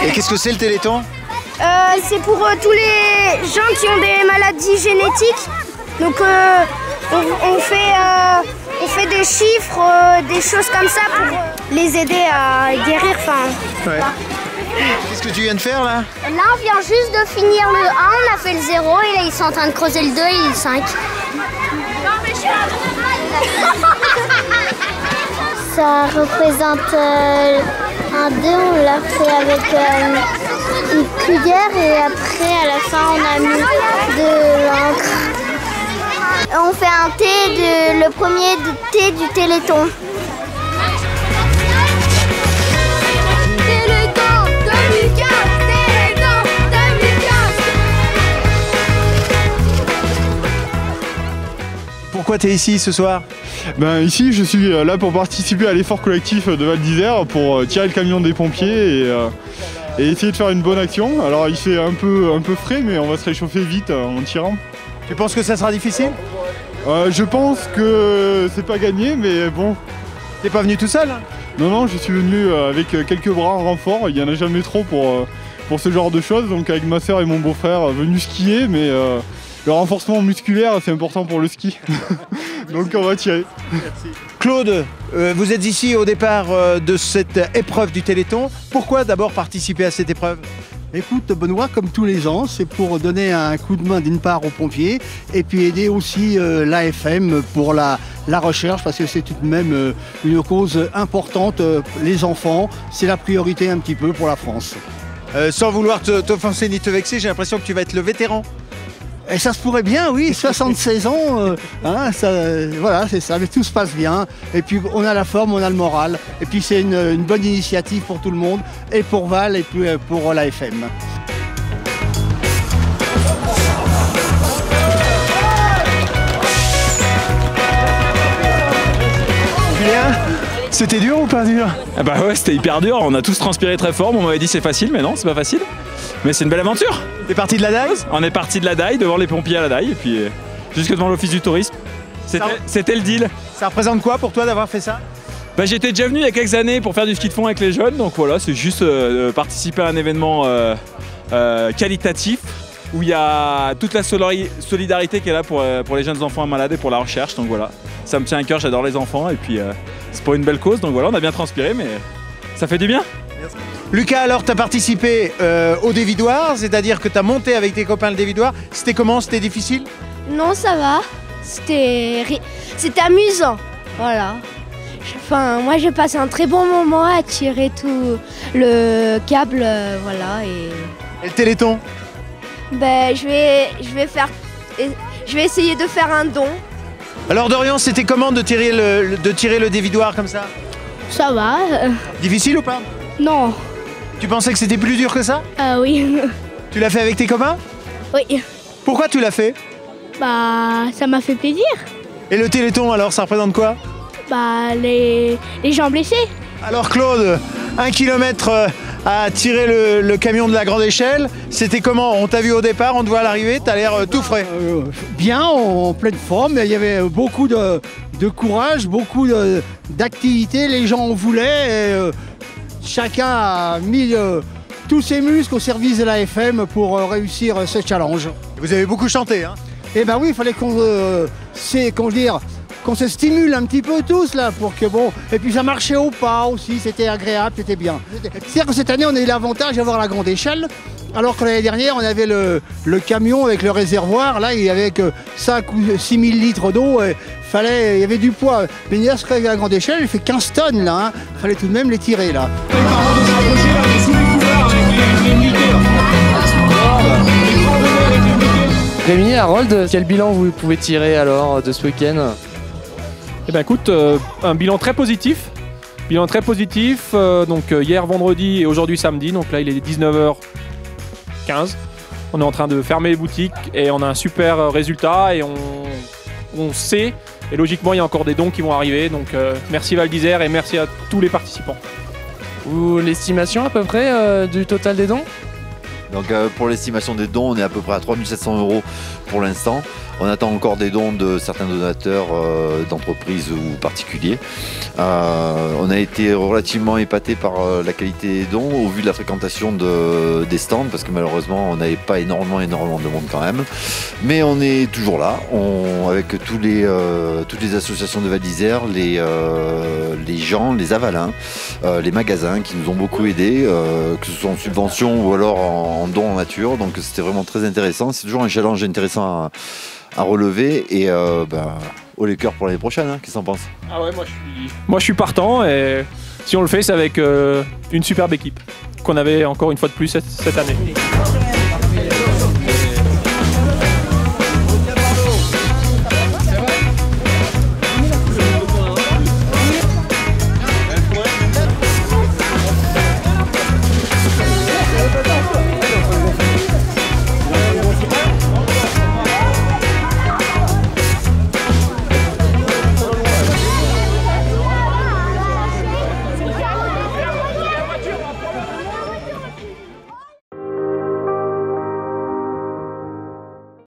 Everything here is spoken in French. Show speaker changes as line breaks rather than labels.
Et qu'est-ce que c'est le Téléthon?
C'est pour tous les gens qui ont des maladies génétiques. Donc on fait des chiffres, des choses comme ça pour les aider à guérir.
Ouais. Qu'est-ce que tu viens de faire là?
Là on vient juste de finir le 1, on a fait le 0 et là ils sont en train de creuser le 2 et le 5. Ça représente un 2, on l'a fait avec une cuillère et après à la fin on a mis de l'encre. On fait un thé, le premier thé du Téléthon. Téléthon 2015, Téléthon 2015.
Pourquoi tu es ici ce soir?
Ben ici je suis là pour participer à l'effort collectif de Val d'Isère pour tirer le camion des pompiers et essayer de faire une bonne action. Alors il fait un peu frais mais on va se réchauffer vite en tirant.
Tu penses que ça sera difficile?
Je pense que c'est pas gagné mais bon.
T'es pas venu tout seul hein?
Non, je suis venu avec quelques bras en renfort, il n'y en a jamais trop pour ce genre de choses. Donc avec ma soeur et mon beau-frère venus skier mais le renforcement musculaire c'est important pour le ski. Donc on va tirer.
Merci. Claude, vous êtes ici au départ de cette épreuve du Téléthon. Pourquoi d'abord participer à cette épreuve?
Écoute Benoît, comme tous les ans, c'est pour donner un coup de main d'une part aux pompiers et puis aider aussi l'AFM pour la recherche parce que c'est tout de même une cause importante. Les enfants, c'est la priorité un petit peu pour la France.
Sans vouloir t'offenser ni te vexer, j'ai l'impression que tu vas être le vétéran.
Et ça se pourrait bien, oui, 76 ans, voilà, c'est ça, mais tout se passe bien. Et puis on a la forme, on a le moral. Et puis c'est une bonne initiative pour tout le monde, et pour Val, et puis pour l'AFM.
Bien. C'était dur ou pas dur?
Ah bah ouais, c'était hyper dur, on a tous transpiré très fort, on m'avait dit c'est facile, mais non, c'est pas facile. Mais c'est une belle aventure.
T'es parti de la Daille?
On est parti de la Daille, devant les pompiers à la Daille, et puis jusque devant l'office du tourisme. C'était le deal.
Ça représente quoi pour toi d'avoir fait ça?
Bah, j'étais déjà venu il y a quelques années pour faire du ski de fond avec les jeunes, donc voilà, c'est juste participer à un événement qualitatif où il y a toute la solidarité qui est là pour les jeunes enfants malades et pour la recherche, donc voilà. Ça me tient à cœur, j'adore les enfants, et puis c'est pour une belle cause, donc voilà, on a bien transpiré, mais ça fait du bien.
Merci. Lucas, alors tu as participé au dévidoir, c'est-à-dire que tu as monté avec tes copains le dévidoir. C'était comment? C'était difficile?
Non, ça va. C'était amusant. Voilà. Enfin, moi j'ai passé un très bon moment à tirer tout le câble, voilà. Et
le Téléthon?
Ben, je vais essayer de faire un don.
Alors Dorian, c'était comment de tirer le dévidoir comme ça?
Ça va.
Difficile ou pas?
Non.
Tu pensais que c'était plus dur que ça?
Oui.
Tu l'as fait avec tes copains?
Oui.
Pourquoi tu l'as fait?
Bah, ça m'a fait plaisir.
Et le Téléthon alors, ça représente quoi?
Bah, les gens blessés.
Alors Claude, 1 kilomètre à tirer le camion de la grande échelle, c'était comment? On t'a vu au départ, on te voit à l'arrivée, t'as l'air tout frais.
Bien, en pleine forme, il y avait beaucoup de courage, beaucoup d'activité, les gens en voulaient. Et, chacun a mis tous ses muscles au service de l'AFM pour réussir ce challenge.
Vous avez beaucoup chanté, hein?
Eh ben oui, il fallait qu'on se stimule un petit peu tous là pour que bon. Et puis ça marchait au pas aussi, c'était agréable, c'était bien. C'est-à-dire que cette année on a eu l'avantage d'avoir la grande échelle, alors que l'année dernière on avait le camion avec le réservoir, là il y avait que 5 ou 6 000 litres d'eau, il y avait du poids. Mais là, ce qu'avec la grande échelle, il fait 15 tonnes là, hein. Il fallait tout de même les tirer là.
Rémi, Harold, quel bilan vous pouvez tirer alors de ce week-end?
Eh ben écoute, un bilan très positif. Donc hier vendredi et aujourd'hui samedi, donc là il est 19h15. On est en train de fermer les boutiques et on a un super résultat et on sait, et logiquement il y a encore des dons qui vont arriver. Donc merci Val d'Isère et merci à tous les participants.
L'estimation à peu près du total des dons?
Donc pour l'estimation des dons, on est à peu près à 3700 € pour l'instant. On attend encore des dons de certains donateurs d'entreprises ou particuliers. On a été relativement épaté par la qualité des dons au vu de la fréquentation des stands, parce que malheureusement on n'avait pas énormément de monde quand même. Mais on est toujours là, avec toutes les associations de Val d'Isère, les gens, les avalins, les magasins qui nous ont beaucoup aidés, que ce soit en subvention ou alors en dons en nature. Donc c'était vraiment très intéressant. C'est toujours un challenge intéressant à relever et haut les cœurs pour l'année prochaine, hein. Qu'est-ce que t'en penses?
Ah ouais, moi je suis partant et si on le fait, c'est avec une superbe équipe qu'on avait encore une fois de plus cette année.